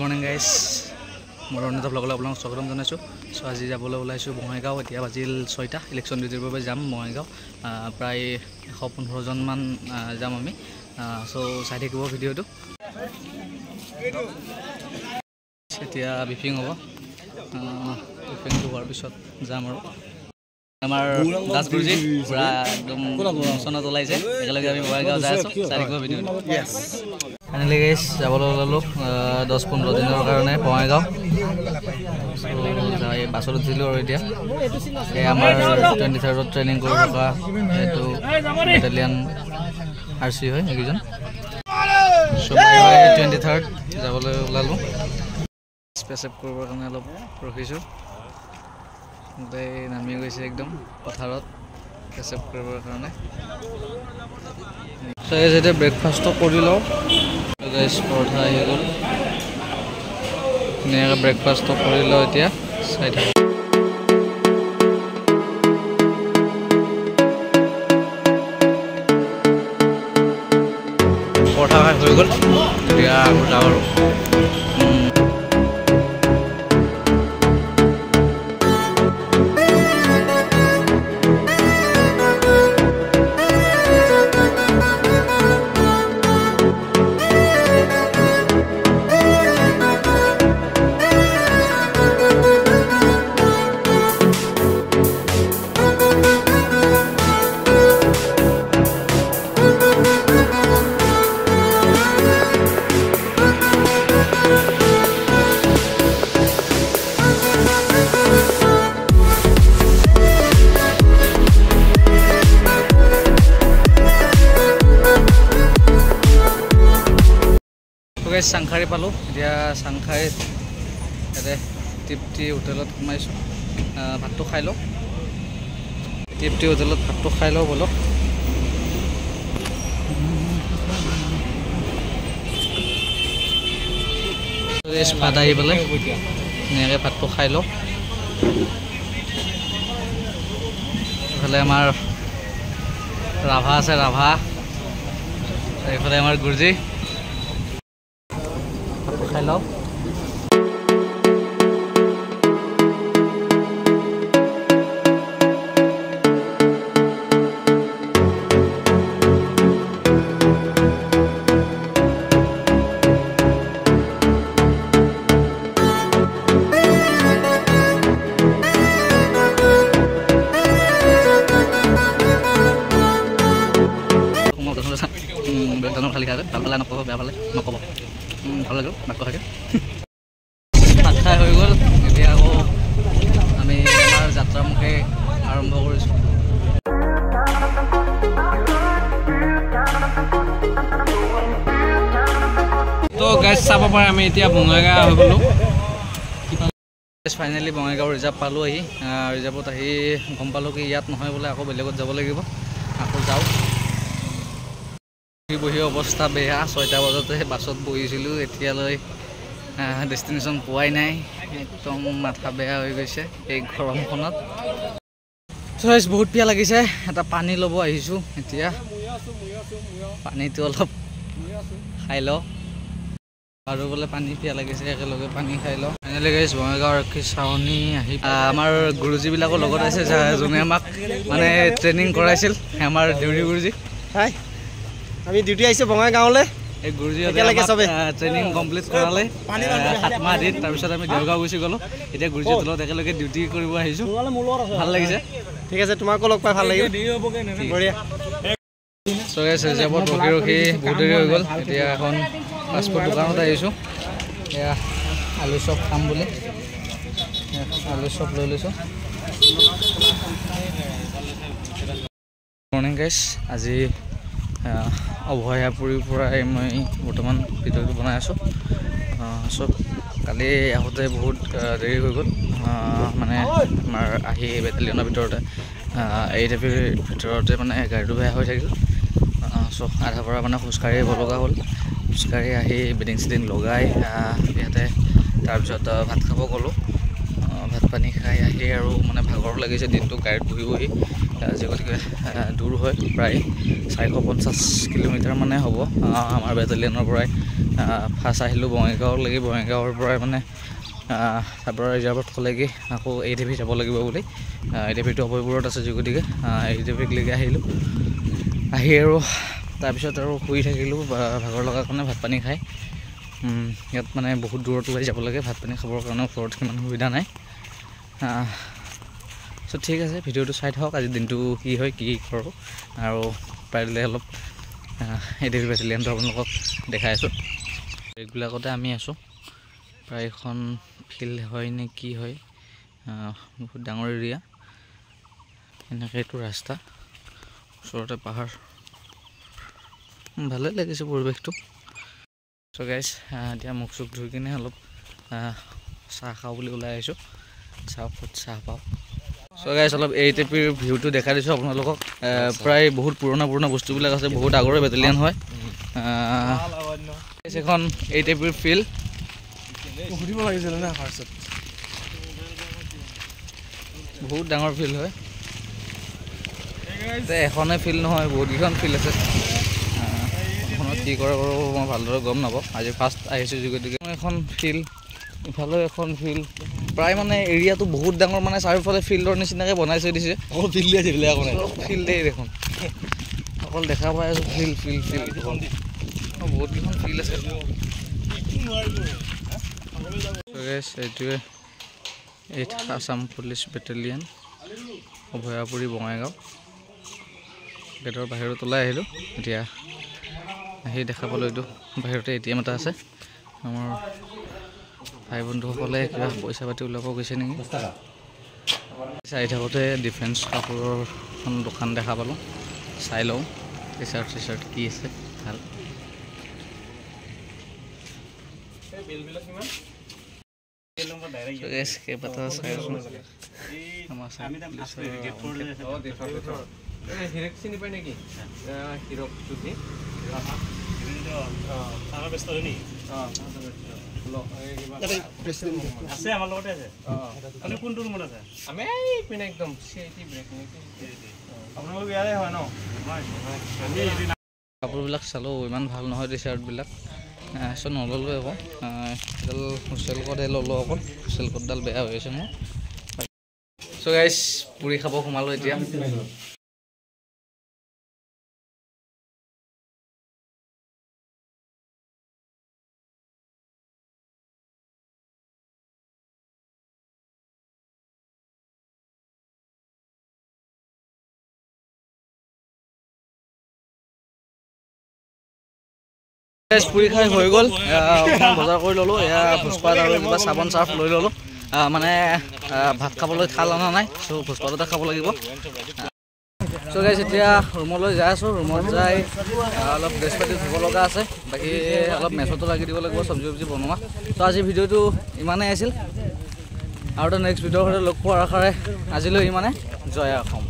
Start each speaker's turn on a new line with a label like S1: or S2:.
S1: Morning guys মোৰ অন্যতা ব্লগলৈ আপোনালোকক স্বাগতম জনাইছোঁ। চ' আজি যাবলৈ ওলাইছোঁ বঙাইগাঁও। এতিয়া বাজিল 6টা। ইলেকশ্যন ডিউটিৰ বাবে যাম বঙাইগাঁও। প্ৰায় 115জনমান যাম আমি। চ' চাই থাকিব ভিডিঅ'টো। এতিয়া ব্ৰিফিং হ'ব। ব্ৰিফিংটো হোৱাৰ পিছত যাম আৰু আমাৰ দাস গুৰুজী পূৰা একদম মচনত ওলাইছে। একেলগে আমি বঙাইগাঁও যাই আছোঁ। চাই থাকিব ভিডিঅ'টো। ফাইনেলি গাইজ যাবলৈ ওলালোঁ 10-15 দিনৰ কাৰণে বঙাইগাঁও। বাছত উঠিলোঁ আৰু এতিয়া এই আমাৰ 23rd ট্ৰেইনিং কৰি থকা এইটো বেটেলিয়ান RC হয় এইকেইজন। 23rd যাবলৈ ওলালোঁ। স্পেচএপ কৰিবৰ কাৰণে অলপ ৰখিছোঁ। গোটেই নামি গৈছে একদম পথাৰত স্পেচএপ কৰিবৰ কাৰণে। চ' যেতিয়া ব্ৰেকফাষ্টটো কৰি লওঁ গাইজ পৰঠা আহি গ'ল। ধুনীয়াকৈ ব্ৰেকফাষ্টটো কৰি লওঁ এতিয়া চাই থাকোঁ। পৰঠা খাই হৈ গ'ল। এতিয়া আকৌ যাওঁ আৰু চাংখাৰী পালোঁ। এতিয়া চাংখাৰীত ইয়াতে তৃপ্তি হোটেলত সোমাইছোঁ। ভাতটো খাই লওঁ। তৃপ্তি হোটেলত ভাতটো খাই লওঁ ব'লক। ভাত আহি পেলাই ধুনীয়াকৈ ভাতটো খাই লওঁ। এইফালে আমাৰ ৰাভা আছে, ৰাভা। এইফালে আমাৰ গুৰুজী খাই লওঁ। খালি খাই ভাল পালে নক'ব, বেয়া পালে নক'ব। ভাল লাগিল ভাত খাই। ভাত খাই হৈ গ'ল। এতিয়া আকৌ আমি আমাৰ যাত্ৰামুখে আৰম্ভ কৰিছোঁ। তো গাইজ চাব পাৰে আমি এতিয়া বঙাইগাঁও হৈ গ'লোঁ। ফাইনেলি বঙাইগাঁও ৰিজাৰ্ভ পালোঁ। ৰিজাৰ্ভত আহি গম পালোঁ কি ইয়াত নহয় বোলে, আকৌ বেলেগত যাব লাগিব। আকৌ যাওঁ। বহি অৱস্থা বেয়া। 6টা বজাতে বাছত বহিছিলোঁ। এতিয়ালৈ ডেষ্টিনেশ্যন পোৱাই নাই। একদম মাথা বেয়া হৈ গৈছে এই গৰমখনত। বহুত পিয়াহ লাগিছে। এটা পানী ল'ব আহিছোঁ এতিয়া। পানীটো অলপ খাই লওঁ আৰু বোলে পানী পিয়াহ লাগিছে, একেলগে পানী খাই লওঁ। ফাইনেলি গাইজ বঙাইগাঁও আৰক্ষী চাউনি আহি আমাৰ গুৰুজীবিলাকৰ লগত আছে, যোনে আমাক মানে ট্ৰেইনিং কৰাইছিল। আমাৰ ডিউটি গুৰুজী। হাই, আমি ডিউটি আহিছোঁ বঙাইগাঁৱলৈ। এই গুৰুজীহঁতে ট্ৰেইনিং কমপ্লিট কৰালে 7 মাহ দিন। তাৰপিছত আমি দেওগাঁও গুচি গ'লোঁ। এতিয়া গুৰুজীৰ তলত একেলগে ডিউটি কৰিব আহিছোঁ। ভাল লাগিছে। ঠিক আছে, তোমাকো লগ পাই ভাল লাগিল। ৰিজাৰ্ভত ৰখি ৰখি বহুত দেৰি হৈ গ'ল। এতিয়া এখন ফাষ্টফুড দোকানত আহিছোঁ। এয়া আলু চপ খাম বুলি আলু চপ লৈ লৈছোঁ। মৰ্নিং গাইজ, আজি অভয়াপুৰীৰ পৰাই মই বৰ্তমান ভিডিঅ'টো বনাই আছোঁ। চ' কালি আহোঁতে বহুত দেৰি হৈ গ'ল। মানে আমাৰ আহি বেটেলিয়নৰ ভিতৰতে ATPৰ ভিতৰতে মানে গাড়ীটো বেয়া হৈ থাকিল। চ' আধাৰ পৰা মানে খোজকাঢ়ি আহিব লগা হ'ল। খোজকাঢ়ি আহি বেডিং চেডিং লগাই ইয়াতে তাৰপিছত ভাত খাব গ'লোঁ। ভাত পানী খাই আহি আৰু মানে ভাগৰ লাগিছে দিনটো গাড়ীত বহি বহি। গতিকে দূৰ হয়, প্ৰায় 450 কিলোমিটাৰ মানে হ'ব আমাৰ বেটেলিয়নৰ পৰাই ফাৰ্ষ্ট আহিলোঁ বঙাইগাঁৱলৈকে, বঙাইগাঁৱৰ পৰাই মানে তাৰপৰা ৰিজাৰ্ভত ক'লে কি আকৌ ATV যাব লাগিব বুলি। ATVটো অভয়পুৰত আছে যি গতিকে ATVলৈকে আহিলোঁ। আহি আৰু তাৰপিছত আৰু শুই থাকিলোঁ ভাগৰ লগাৰ কাৰণে, ভাত পানী খাই। ইয়াত মানে বহুত দূৰত ওলাই যাব লাগে ভাত পানী খাবৰ কাৰণে, ওচৰত সিমান সুবিধা নাই। চ' ঠিক আছে, ভিডিঅ'টো চাই থাকক, আজি দিনটো কি হয় কি কৰোঁ, আৰু পাৰিলে অলপ ATV বেটেলিয়ানটো আপোনালোকক দেখাই আছোঁ। এইবিলাকতে আমি আছোঁ, প্ৰায় এখন ফিল্ড হয় নে কি হয়, বহুত ডাঙৰ এৰিয়া। এনেকৈ এইটো ৰাস্তা, ওচৰতে পাহাৰ, ভালেই লাগিছে পৰিৱেশটো। চ' গাইজ এতিয়া মুখ চুখ ধুই কিনে অলপ চাহ খাওঁ বুলি ওলাই আহিছোঁ, চাহ পাওঁ। চ' গাইজ অলপ ATVৰ ভিউটো দেখাই দিছোঁ আপোনালোকক। প্ৰায় বহুত পুৰণা বস্তুবিলাক আছে, বহুত আগৰে বেটেলিয়ান হয়। এখন ATVৰ ফিল্ড সুধিব লাগিছিল না, বহুত ডাঙৰ ফিল্ড হয়। এখনেই ফিল্ড নহয়, বহুতকেইখন ফিল্ড আছে। এখনত কি কৰে বাৰু মই ভালদৰে গম নাপাওঁ, আজি ফাৰ্ষ্ট আহিছোঁ যি গতিকে। এখন ফিল্ড, ইফালেও এখন ফিল্ড, প্ৰায় মানে এৰিয়াটো বহুত ডাঙৰ, মানে চাৰিওফালে ফিল্ডৰ নিচিনাকৈ বনাই থৈ দিছে। ফিল্ডেই দেখোন, অকল দেখা পাই আছোঁ ফিল্ড বহুতকেইখন ফিল্ড আছে। এইটোৱে আছাম পুলিচ বেটেলিয়ান অভয়াপুৰী বঙাইগাঁও। গেটৰ বাহিৰত ওলাই আহিলোঁ, এতিয়া আহি দেখা পালোঁ এইটো বাহিৰতে ATM এটা আছে। আমাৰ ভাই বন্ধুসকলে কিবা পইচা পাতি ওলাব গৈছে নেকি। চাই থাকোঁতে ডিফেন্স কাপোৰৰ এখন দোকান দেখা পালোঁ, চাই লওঁ টি-চাৰ্ট কি আছে ভাল। কেইবাটাও চাই আছোঁ। হিৰক চিনি পায় নেকি? হিৰক জ্যোতি আছে আমাৰ লগতে আছে। কোনটো ৰুমত আছে? আমি এইপিনে একদম আপোনালোক ইয়াৰে হয় ন? কাপোৰবিলাক চালোঁ, ইমান ভাল নহয় টি-চাৰ্টবিলাক। চ' নল'লোঁ আকৌ, এডাল হোষ্টেল কোডহে ল'লোঁ আকৌ, হোষ্টেল কোডডাল বেয়া হৈ আছে মোৰ। চ' গাইজ পুৰি খাব সোমালোঁ এতিয়া। পুৰি খাই হৈ গ'ল, বজাৰ কৰি ল'লোঁ। এয়া ভোজপাত আৰু কিবা চাবোন চাৰ্ফ লৈ ল'লোঁ। মানে ভাত খাবলৈ থাল অনা নাই, চ' ভোজপাততে খাব লাগিব। চ' গাইজ এতিয়া ৰুমলৈ যাই আছোঁ। ৰুমত যাই অলপ ড্ৰেছ পাতি ধুব লগা আছে, বাকী অলপ মেচতো লাগি দিব লাগিব চব্জি বনোৱা। ত' আজি ভিডিঅ'টো ইমানেই আছিল, আৰু এটা নেক্সট ভিডিঅ'ৰ সৈতে লগ পোৱাৰ আশাৰে আজিলৈ ইমানে। জয় অসম।